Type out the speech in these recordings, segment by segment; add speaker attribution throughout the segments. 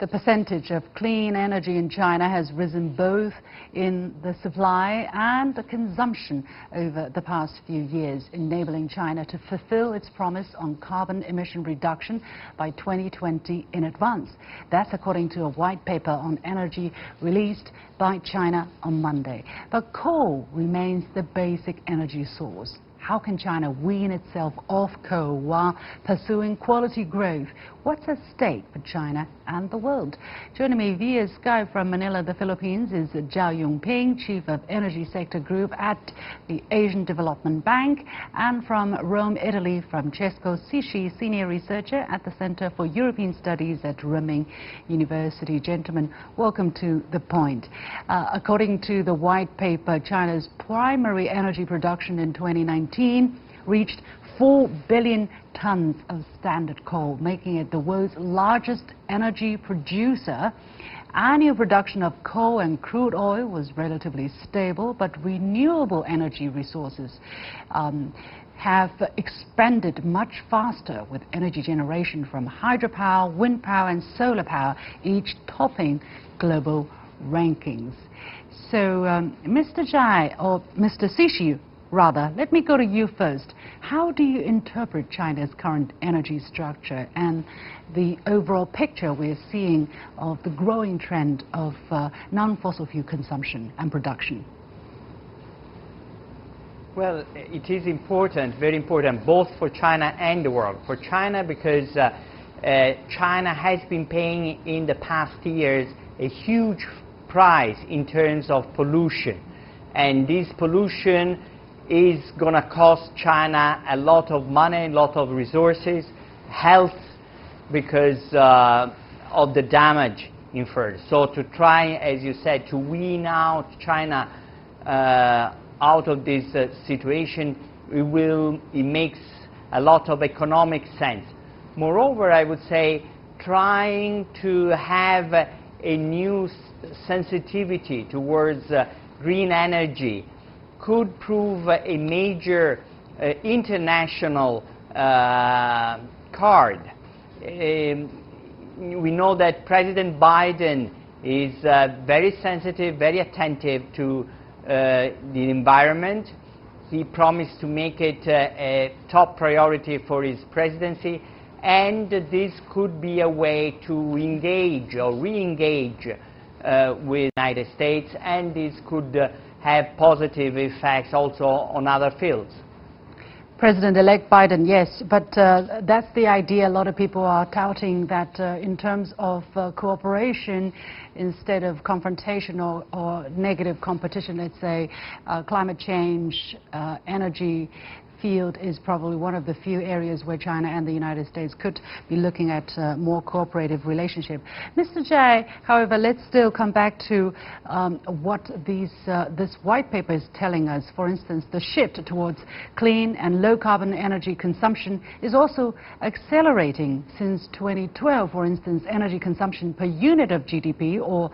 Speaker 1: The percentage of clean energy in China has risen both in the supply and the consumption over the past few years, enabling China to fulfill its promise on carbon emission reduction by 2020 in advance. That's according to a white paper on energy released by China on Monday. But coal remains the basic energy source. How can China wean itself off coal while pursuing quality growth? What's at stake for China and the world? Joining me via Skype from Manila, the Philippines, is ZHAI YONGPING, Chief of Energy Sector Group at the Asian Development Bank, and from Rome, Italy, FRANCESCO, SISCI, Senior Researcher at the Center for European Studies at Renmin University. Gentlemen, welcome to The Point. According to the white paper, China's primary energy production in 2019 reached 4 billion tons of standard coal, making it the world's largest energy producer. Annual production of coal and crude oil was relatively stable, but renewable energy resources have expanded much faster, with energy generation from hydropower, wind power and solar power each topping global rankings. So, Mr. ZHAI, or Mr. SISCI, rather, let me go to you first. How do you interpret China's current energy structure and the overall picture we're seeing of the growing trend of non-fossil fuel consumption and production?
Speaker 2: Well, it is important, very important, both for China and the world. For China, because China has been paying in the past years a huge price in terms of pollution. And this pollution is going to cost China a lot of money, a lot of resources, health, because of the damage inferred. So to try, as you said, to wean out China out of this situation, it makes a lot of economic sense. Moreover, I would say trying to have a new sensitivity towards green energy could prove a major international card. We know that President Biden is very sensitive, very attentive to the environment. He promised to make it a top priority for his presidency, and this could be a way to engage or re-engage with the United States, and this could have positive effects also on other fields.
Speaker 1: President-elect Biden, yes, but that's the idea. A lot of people are touting that in terms of cooperation instead of confrontation or negative competition, let's say climate change, energy field is probably one of the few areas where China and the United States could be looking at more cooperative relationship. Mr. ZHAI, however, let's still come back to what this white paper is telling us. For instance, the shift towards clean and low-carbon energy consumption is also accelerating. Since 2012, for instance, energy consumption per unit of GDP, or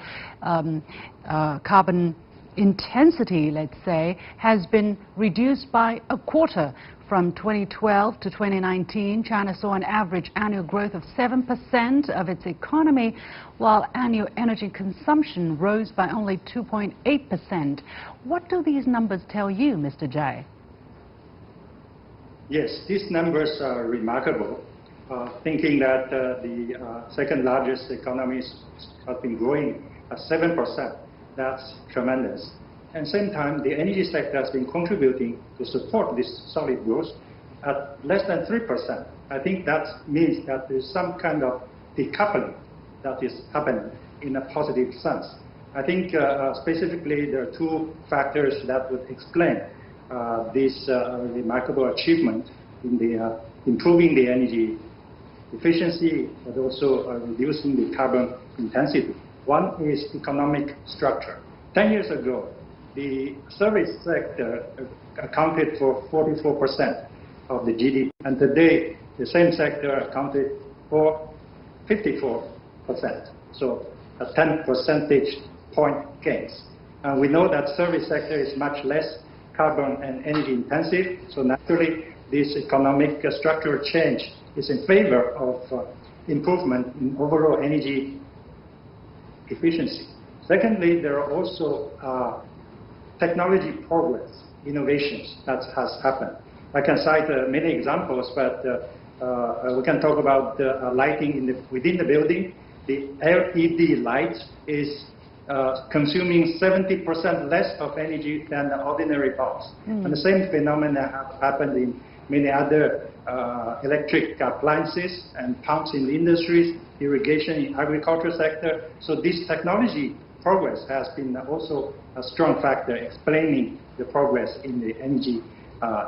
Speaker 1: carbon intensity, let's say, has been reduced by a quarter. From 2012 to 2019, China saw an average annual growth of 7% of its economy, while annual energy consumption rose by only 2.8%. What do these numbers tell you, Mr. ZHAI?
Speaker 3: Yes, these numbers are remarkable. Thinking that the second largest economies have been growing at 7%. That's tremendous. At the same time, the energy sector has been contributing to support this solid growth at less than 3%. I think that means that there's some kind of decoupling that is happening in a positive sense. I think specifically there are two factors that would explain this remarkable achievement in the improving the energy efficiency, but also reducing the carbon intensity. One is economic structure. 10 years ago, the service sector accounted for 44% of the GDP, and today the same sector accounted for 54%. So a 10 percentage point gains. And we know that service sector is much less carbon and energy intensive, so naturally this economic structural change is in favor of improvement in overall energy efficiency. Secondly, there are also technology progress, innovations that has happened. I can cite many examples, but we can talk about lighting within the building. The LED light is consuming 70% less of energy than the ordinary bulbs. And the same phenomena have happened in many other electric appliances and pumps in the industries, irrigation in agriculture sector. So this technology progress has been also a strong factor explaining the progress in the energy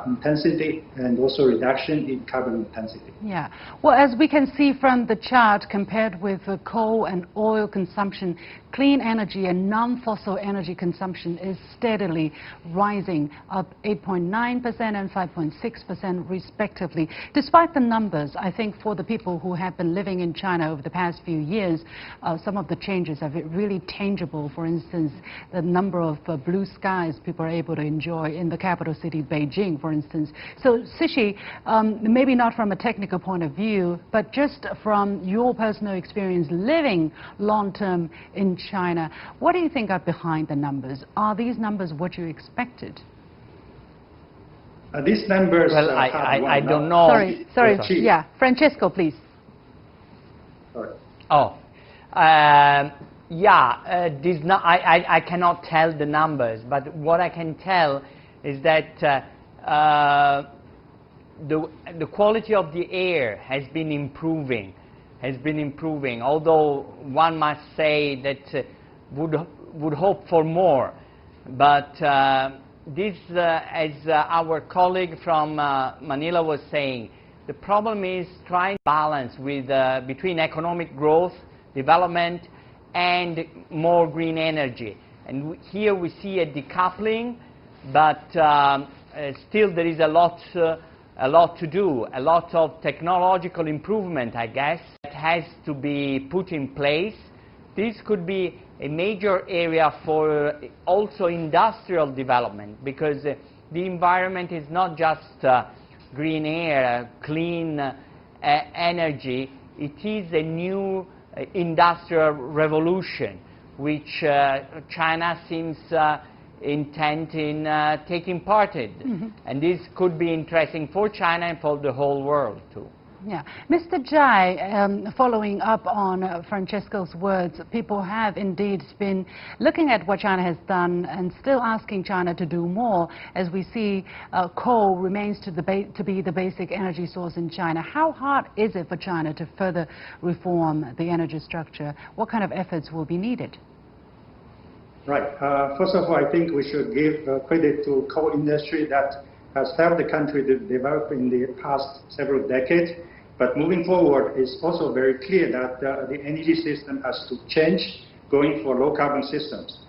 Speaker 3: intensity and also reduction in carbon intensity.
Speaker 1: Yeah. Well, as we can see from the chart, compared with coal and oil consumption, clean energy and non-fossil energy consumption is steadily rising, up 8.9% and 5.6% respectively. Despite the numbers, I think for the people who have been living in China over the past few years, some of the changes are really tangible. For instance, the number of blue skies people are able to enjoy in the capital city, Beijing, for instance. So, SISCI, maybe not from a technical point of view, but just from your personal experience living long-term in China, what do you think are behind the numbers? Are these numbers what you expected?
Speaker 3: These numbers...
Speaker 2: Well, I don't know.
Speaker 1: Sorry. Yeah, Francesco, please.
Speaker 3: Sorry.
Speaker 2: Oh. I cannot tell the numbers, but what I can tell is that the quality of the air has been improving, although one must say that would hope for more. But this, as our colleague from Manila was saying, the problem is trying to balance with, between economic growth, development, and more green energy. And here we see a decoupling, but still there is a lot to do, a lot of technological improvement, I guess, that has to be put in place. This could be a major area for also industrial development, because the environment is not just green air, clean energy. It is a new industrial revolution, which China seems intent in taking part in. And this could be interesting for China and for the whole world too.
Speaker 1: Yeah. Mr. ZHAI, following up on Francesco's words, people have indeed been looking at what China has done and still asking China to do more, as we see coal remains to be the basic energy source in China. How hard is it for China to further reform the energy structure? What kind of efforts will be needed?
Speaker 3: Right. First of all, I think we should give credit to coal industry that has helped the country to develop in the past several decades. But moving forward, it's also very clear that the energy system has to change, going for low carbon systems.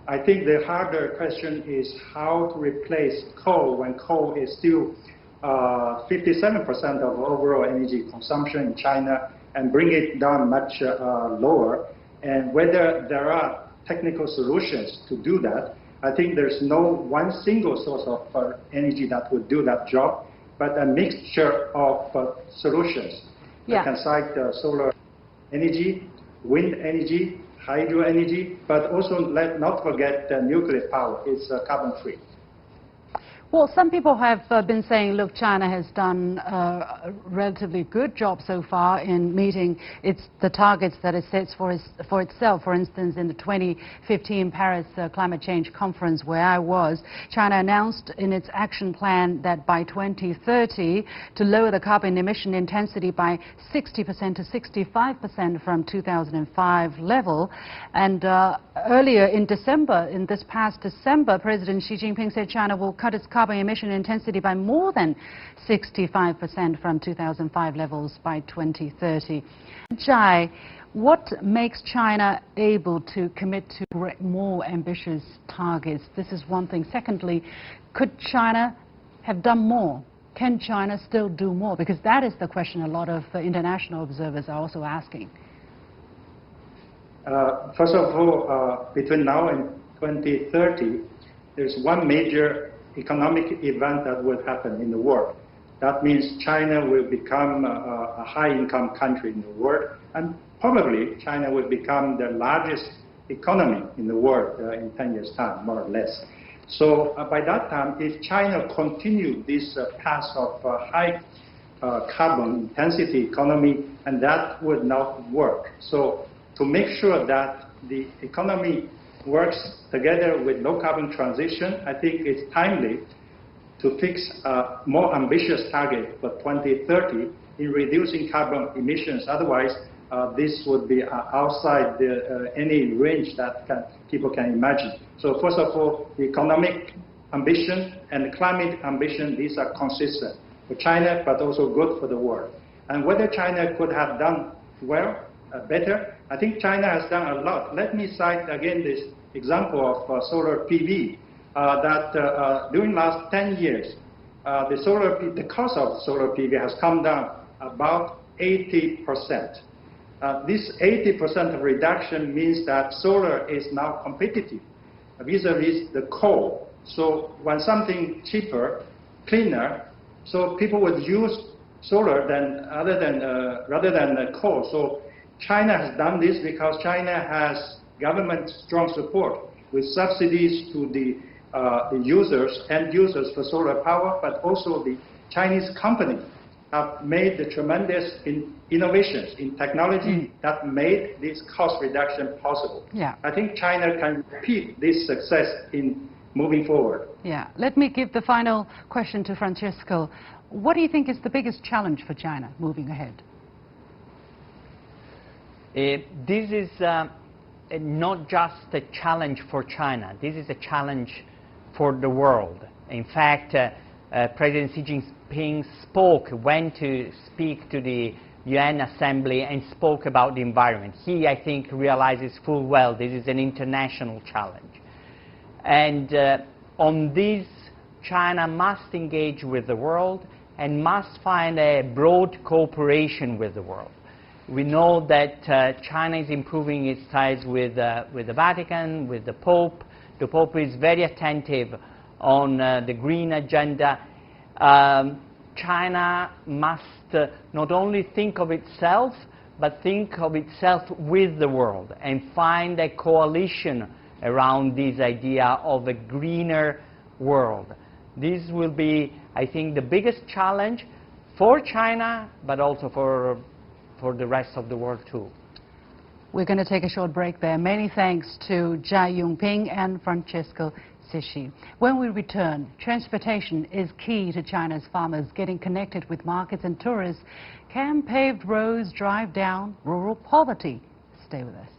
Speaker 3: I think the harder question is how to replace coal when coal is still 57% of overall energy consumption in China, and bring it down much lower, and whether there are technical solutions to do that. I think there's no one single source of energy that would do that job, but a mixture of solutions.
Speaker 1: Yeah.
Speaker 3: I can cite solar energy, wind energy, hydro energy, but also let not forget nuclear power. It's carbon free.
Speaker 1: Well, some people have been saying, look, China has done a relatively good job so far in meeting the targets that it sets for itself. For instance, in the 2015 Paris Climate Change Conference, where I was, China announced in its action plan that by 2030 to lower the carbon emission intensity by 60% to 65% from 2005 level. And earlier in December, in this past December, President Xi Jinping said China will cut its carbon emission intensity by more than 65% from 2005 levels by 2030. ZHAI, what makes China able to commit to more ambitious targets? This is one thing. Secondly, could China have done more? Can China still do more? Because that is the question a lot of international observers are also asking.
Speaker 3: First of all, between now and 2030, there's one major economic event that will happen in the world. That means China will become a high-income country in the world, and probably China will become the largest economy in the world in 10 years' time, more or less. So by that time, if China continued this path of high carbon intensity economy, and that would not work. So to make sure that the economy works together with low carbon transition, I think it's timely to fix a more ambitious target for 2030 in reducing carbon emissions. Otherwise, this would be outside any range that people can imagine. So first of all, the economic ambition and the climate ambition, these are consistent for China, but also good for the world. And whether China could have done well, better, I think China has done a lot. Let me cite again this example of solar PV, that during last 10 years, the cost of solar PV has come down about 80%. This 80% of reduction means that solar is now competitive vis-a-vis the coal. So when something cheaper, cleaner, so people would use solar rather than coal. So China has done this because China has government strong support with subsidies to the end users for solar power, but also the Chinese company have made the tremendous innovations in technology that made this cost reduction possible.
Speaker 1: Yeah.
Speaker 3: I think China can repeat this success in moving forward.
Speaker 1: Yeah. Let me give the final question to Francesco. What do you think is the biggest challenge for China moving ahead?
Speaker 2: This is not just a challenge for China. This is a challenge for the world. In fact, President Xi Jinping went to speak to the UN Assembly and spoke about the environment. He, I think, realizes full well this is an international challenge. And on this, China must engage with the world and must find a broad cooperation with the world. We know that China is improving its ties with the Vatican, with the Pope. The Pope is very attentive on the green agenda. China must not only think of itself, but think of itself with the world and find a coalition around this idea of a greener world. This will be, I think, the biggest challenge for China, but also for the rest of the world too.
Speaker 1: We're going to take a short break there. Many thanks to ZHAI YONGPING and Francesco SISCI. When we return, transportation is key to China's farmers getting connected with markets and tourists. Can paved roads drive down rural poverty? Stay with us.